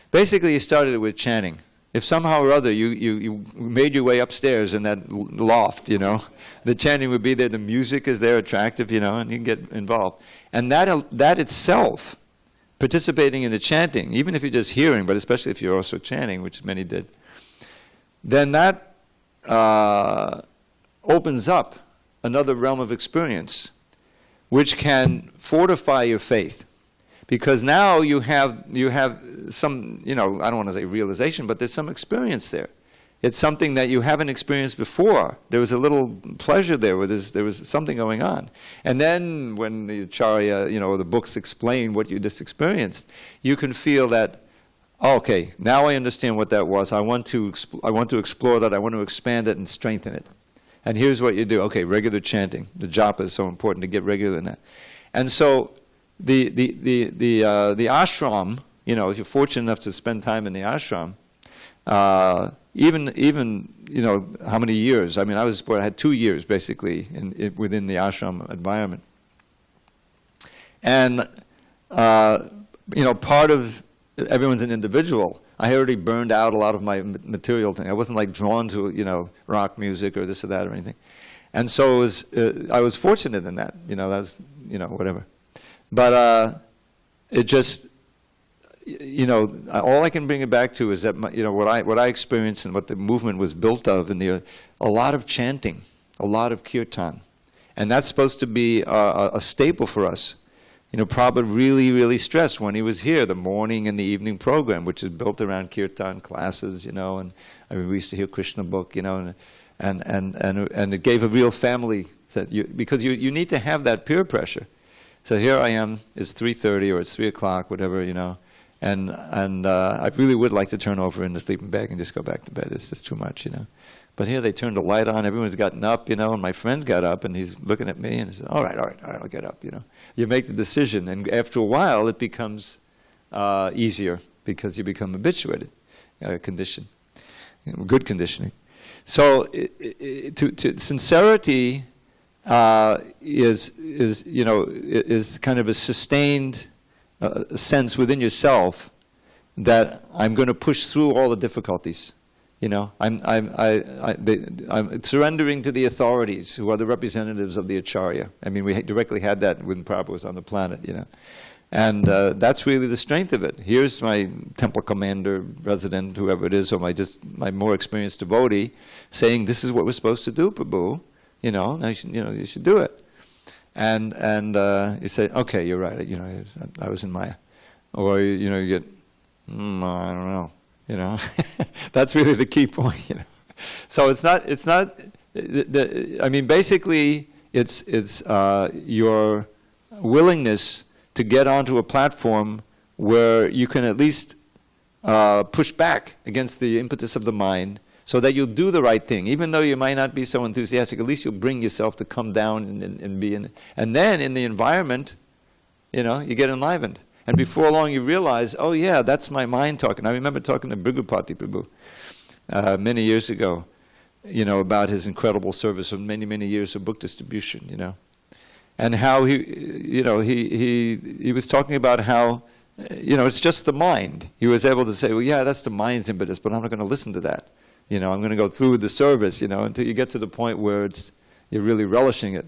basically he started it with chanting. If somehow or other you made your way upstairs in that loft, the chanting would be there, the music is there, attractive, and you can get involved. And that itself, participating in the chanting, even if you're just hearing, but especially if you're also chanting, which many did, then that opens up another realm of experience, which can fortify your faith. Because now you have some, I don't want to say realization, but there's some experience there. It's something that you haven't experienced before. There was a little pleasure there, where there was something going on. And then when the Acharya, the books explain what you just experienced, you can feel that, okay, now I understand what that was. I want to explore that. I want to expand it and strengthen it. And here's what you do. Okay, regular chanting. The japa is so important to get regular in that. And so the ashram, if you're fortunate enough to spend time in the ashram, even how many years? I mean, I had 2 years basically within the ashram environment, and part of everyone's an individual, I already burned out a lot of my material thing. I wasn't like drawn to, you know, rock music or this or that or anything. And so it was, I was fortunate in that, you know, that was, you know, whatever. But it just, you know, all I can bring it back to is that, you know, what I experienced and what the movement was built of in the, a lot of chanting, a lot of kirtan. And that's supposed to be a staple for us. You know, Prabhupada really, really stressed when he was here, the morning and the evening program, which is built around kirtan classes, you know, and I mean, we used to hear Krishna book, you know, and it gave a real family, that because you need to have that peer pressure. So here I am, it's 3:30 or it's 3 o'clock, whatever, you know, and I really would like to turn over in the sleeping bag and just go back to bed. It's just too much, you know. But here they turned the light on, everyone's gotten up, you know, and my friend got up and he's looking at me and he said, all right, I'll get up, you know. You make the decision, and after a while it becomes easier because you become habituated, conditioned, good conditioning. So sincerity is you know, is kind of a sustained sense within yourself that I'm going to push through all the difficulties. You know, I'm surrendering to the authorities who are the representatives of the Acharya. I mean, we directly had that when Prabhupada was on the planet, you know. And that's really the strength of it. Here's my temple commander, resident, whoever it is, or my more experienced devotee, saying, this is what we're supposed to do, Prabhu. You know, you should do it. And you say, okay, you're right. You know, I was in Maya. Or, you know, you get, I don't know. You know, that's really the key point. You know, so it's not. I mean, basically, it's your willingness to get onto a platform where you can at least push back against the impetus of the mind, so that you'll do the right thing, even though you might not be so enthusiastic. At least you'll bring yourself to come down and be in, and then in the environment, you know, you get enlivened. And before long you realize, oh yeah, that's my mind talking. I remember talking to Bhrigupati Prabhu many years ago, you know, about his incredible service of many, many years of book distribution, you know. And how he was talking about how, you know, it's just the mind. He was able to say, well, yeah, that's the mind's impetus, but I'm not going to listen to that. You know, I'm going to go through with the service, you know, until you get to the point where you're really relishing it.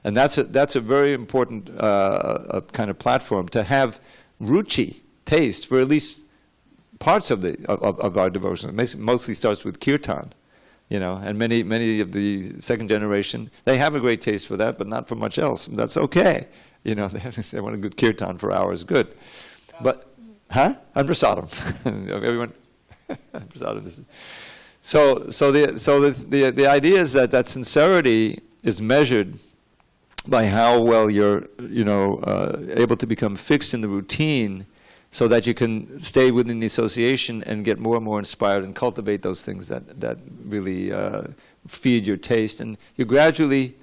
And that's a very important kind of platform, to have ruchi, taste, for at least parts of our devotion. It mostly starts with kirtan, you know, and many of the second generation, they have a great taste for that, but not for much else. And that's okay. You know, they want a good kirtan for hours, good. But, and prasadam. Everyone, prasadam. So the idea is that sincerity is measured by how well you're, you know, able to become fixed in the routine, so that you can stay within the association and get more and more inspired and cultivate those things that really feed your taste. And you gradually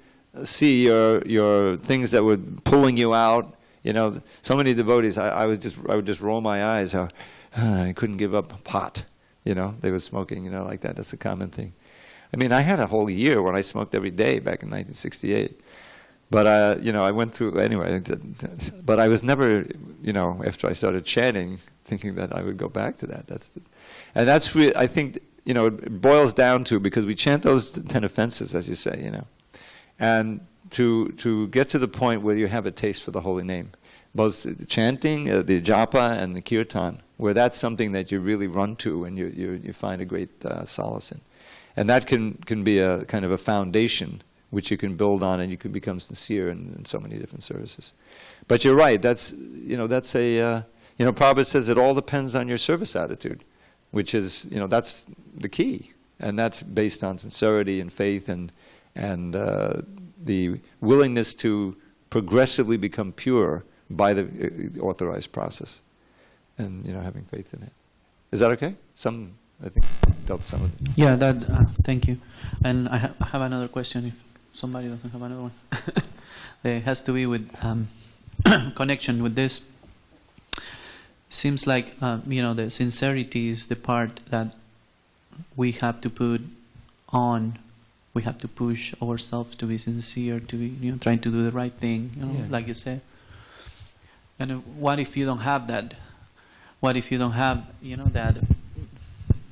see your things that were pulling you out. You know, so many devotees, I would just roll my eyes how I couldn't give up pot. You know, they were smoking, you know, like that. That's a common thing. I mean, I had a whole year when I smoked every day back in 1968. But, you know, I went through, anyway, but I was never, you know, after I started chanting, thinking that I would go back to that. And that's really, I think, you know, it boils down to, because we chant those 10 offenses, as you say, you know, and to get to the point where you have a taste for the holy name, both the chanting, the japa, and the kirtan, where that's something that you really run to and you find a great solace in. And that can be a kind of a foundation which you can build on, and you can become sincere in so many different services. But you're right, that's a, you know, Prabhupada says it all depends on your service attitude, which is, you know, that's the key. And that's based on sincerity and faith and the willingness to progressively become pure by the authorized process. And, you know, having faith in it. Is that okay? I think, dealt some of it. Yeah, thank you. And I have another question if somebody doesn't have another one. It has to be with connection with this. Seems like, you know, the sincerity is the part that we have to put on. We have to push ourselves to be sincere, to be, you know, trying to do the right thing, you know, like you said. And what if you don't have that? What if you don't have, you know, that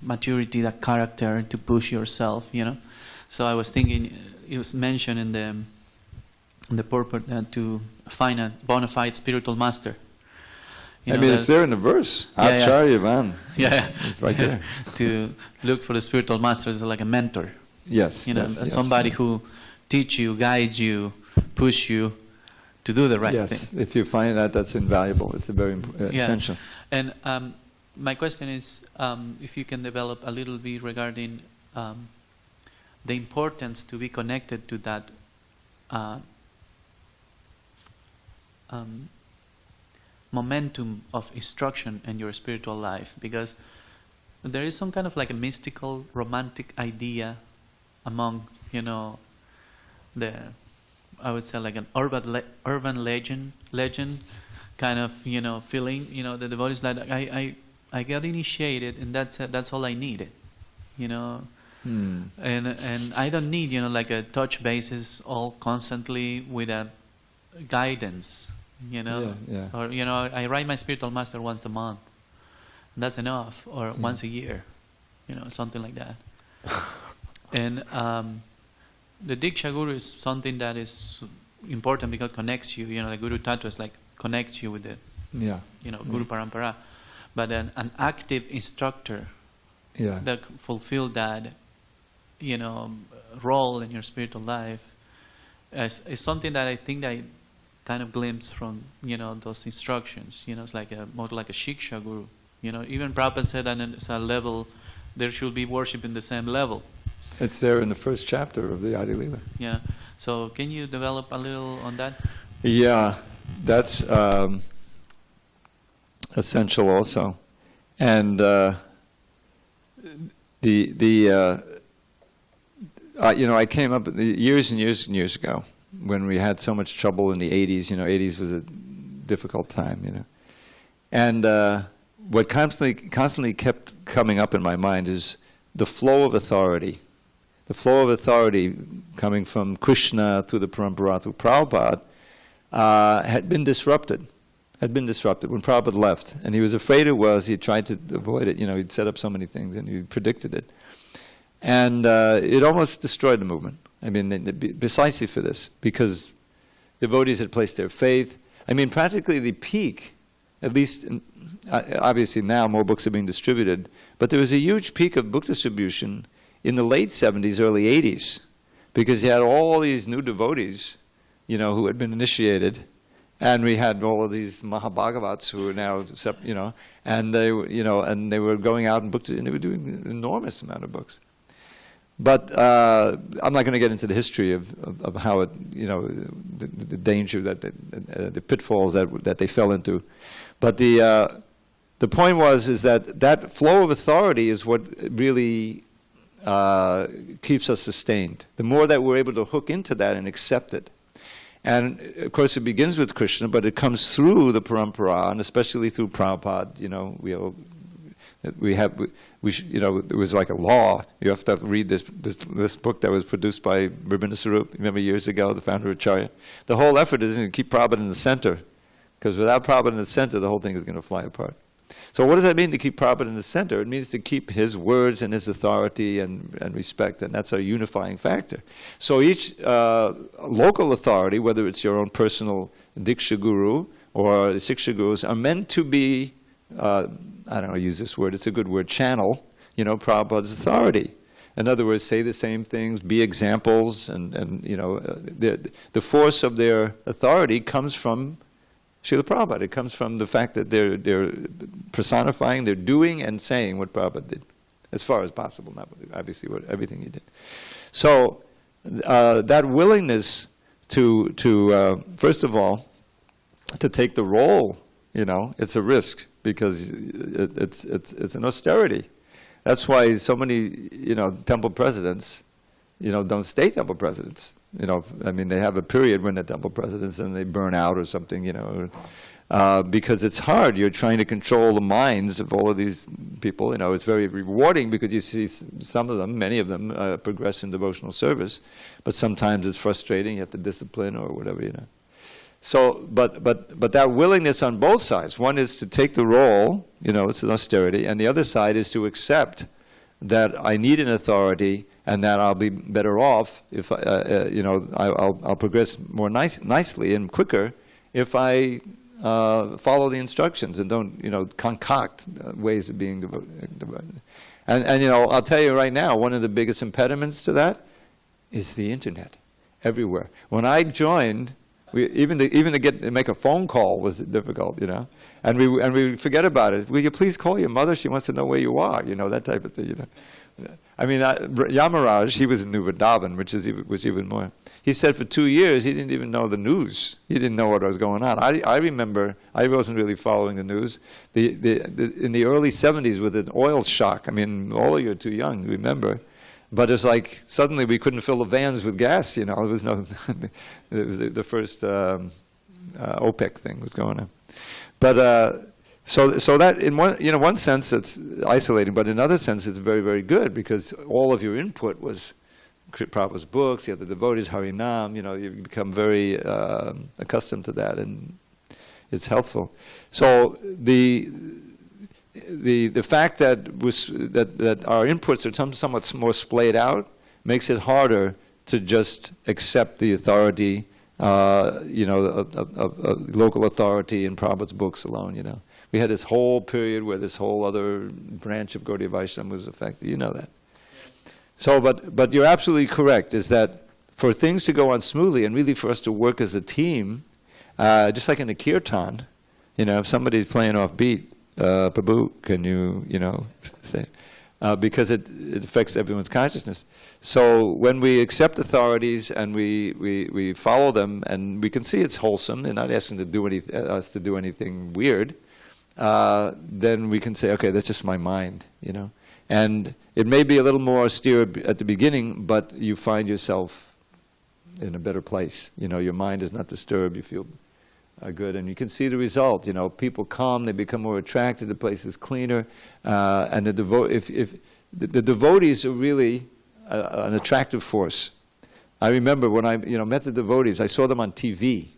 maturity, that character to push yourself, So I was thinking, it was mentioned in the purport to find a bona fide spiritual master. It's there in the verse. Acharya Van. Yeah. It's right there. To look for the spiritual master is like a mentor. Yes. Somebody who teach you, guides you, push you to do the right thing. Yes, if you find that's invaluable. It's a very essential. And my question is, if you can develop a little bit regarding the importance to be connected to that momentum of instruction in your spiritual life, because there is some kind of like a mystical, romantic idea among, I would say like an urban legend kind of, feeling, the devotees that I got initiated and that's all I needed, and I don't need, like a touch basis all constantly with a guidance, or, I write my spiritual master once a month. That's enough, or once a year, something like that. And the Diksha Guru is something that is important because it connects you. The Guru Tattva is like connects you with the, Guru Parampara. But an active instructor that fulfill that, role in your spiritual life is something that I think I kind of glimpse from, those instructions. It's like more like a Shiksha Guru. Even Prabhupada said that it's a level, there should be worship in the same level. It's there in the first chapter of the Adi Lila. Yeah. So can you develop a little on that? Yeah, that's essential also. And I came up years and years and years ago when we had so much trouble in the 80s. 80s was a difficult time, And what constantly kept coming up in my mind is the flow of authority. The flow of authority coming from Krishna through the Parampara through Prabhupada had been disrupted. When Prabhupada left. And he was afraid it was. He tried to avoid it. He'd set up so many things and he predicted it. And it almost destroyed the movement. Precisely for this. Because devotees had placed their faith. Practically the peak, at least, obviously now more books are being distributed, but there was a huge peak of book distribution in the late 70s, early 80s, because you had all these new devotees, who had been initiated, and we had all of these Mahabhagavats who were now, and they were going out and books, and they were doing an enormous amount of books. But I'm not going to get into the history of how it, the danger the pitfalls that they fell into. But the point is that flow of authority is what really keeps us sustained. The more that we're able to hook into that and accept it. And of course it begins with Krishna, but it comes through the Parampara, and especially through Prabhupada. It was like a law. You have to read this book that was produced by Rabindranath Sarup, remember years ago, the founder of Acharya. The whole effort is to keep Prabhupada in the center, because without Prabhupada in the center, the whole thing is going to fly apart. So what does that mean to keep Prabhupada in the center? It means to keep his words and his authority and respect, and that's our unifying factor. So each local authority, whether it's your own personal Diksha Guru or the Siksha Gurus, are meant to be, I don't know, use this word, it's a good word, channel, Prabhupada's authority. In other words, say the same things, be examples, and the force of their authority comes from Srila Prabhupada. It comes from the fact that they're personifying, they're doing and saying what Prabhupada did, as far as possible, not obviously everything he did. So that willingness to first of all, to take the role, it's a risk, because it's an austerity. That's why so many, temple presidents, don't stay temple presidents. They have a period when they're temple presidents and they burn out or something, because it's hard. You're trying to control the minds of all of these people. It's very rewarding because you see some of them, many of them, progress in devotional service, but sometimes it's frustrating. You have to discipline or whatever, So, but that willingness on both sides. One is to take the role, it's an austerity, and the other side is to accept that I need an authority and that I'll be better off if I'll progress more nicely and quicker if I follow the instructions and don't concoct ways of being devoted. And I'll tell you right now, one of the biggest impediments to that is the internet, everywhere. When I joined, even to make a phone call was difficult, and we forget about it. Will you please call your mother? She wants to know where you are, that type of thing, I mean, Yamaraj, he was in New Vrindavan, which was even more. He said for 2 years he didn't even know the news. He didn't know what was going on. I remember I wasn't really following the news. In the early 70s with an oil shock. I mean, all of you are too young to remember. But it's like suddenly we couldn't fill the vans with gas. It was it was the first OPEC thing was going on. But so that in one sense it's isolating, but in another sense it's very, very good because all of your input was Prabhupada's books, you have the devotees, Harinam, you become very accustomed to that, and it's helpful. So the fact that our inputs are somewhat more splayed out makes it harder to just accept the authority, of local authority in Prabhupada's books alone. We had this whole period where this whole other branch of Gaudiya Vaishnava was affected. You know that. So, but you're absolutely correct, is that for things to go on smoothly and really for us to work as a team, just like in a kirtan, if somebody's playing off beat, Prabhu, can you say, because it affects everyone's consciousness. So when we accept authorities and we follow them, and we can see it's wholesome, they're not asking us to do anything weird, then we can say, okay, that's just my mind, And it may be a little more austere at the beginning, but you find yourself in a better place. Your mind is not disturbed, you feel good, and you can see the result. People come, they become more attracted, the place is cleaner, and the devotees are really an attractive force. I remember when I met the devotees, I saw them on TV.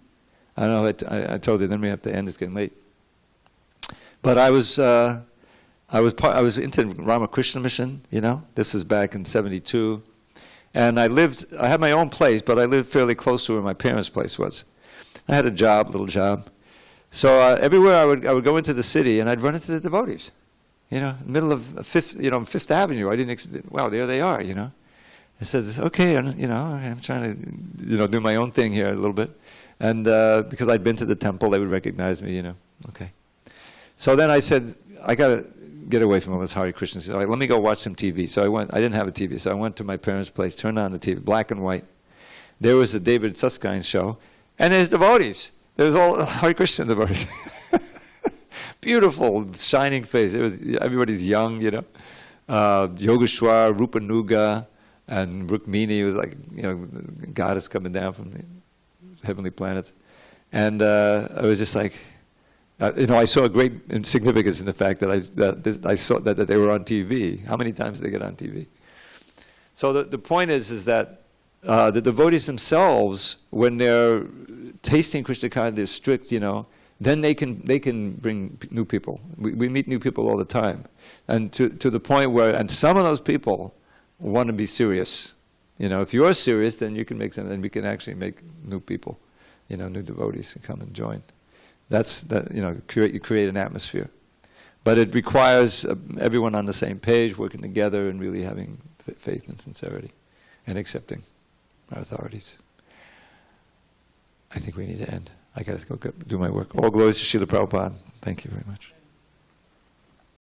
I don't know, I told you, then we have to end, it's getting late. But I was into Ramakrishna Mission, This was back in '72. And I had my own place, but I lived fairly close to where my parents' place was. I had a little job. So everywhere I would go into the city, and I'd run into the devotees. In the middle of Fifth Avenue. I didn't, wow, there they are, I said, okay, I'm trying to, do my own thing here a little bit. And because I'd been to the temple, they would recognize me, okay. So then I said, I got to get away from all this Hare Krishna. So let me go watch some TV. So I didn't have a TV, so I went to my parents' place, turned on the TV, black and white. There was the David Susskind show, and there's devotees. There's all Hare Krishna devotees. Beautiful, shining face. Everybody's young, Yogeshwar, Rupanuga, and Rukmini was like, goddess coming down from the heavenly planets. And I was just like, I saw a great significance in the fact that I saw that they were on TV. How many times did they get on TV? So the point is that the devotees themselves, when they're tasting Krishna consciousness, they're strict, then they can bring new people. We meet new people all the time, and to the point where, and some of those people want to be serious. If you're serious, then you can make some, and we can actually make new people, new devotees to come and join. You create an atmosphere. But it requires everyone on the same page, working together and really having faith and sincerity and accepting our authorities. I think we need to end. I got to go do my work. All glories to Srila Prabhupada. Thank you very much.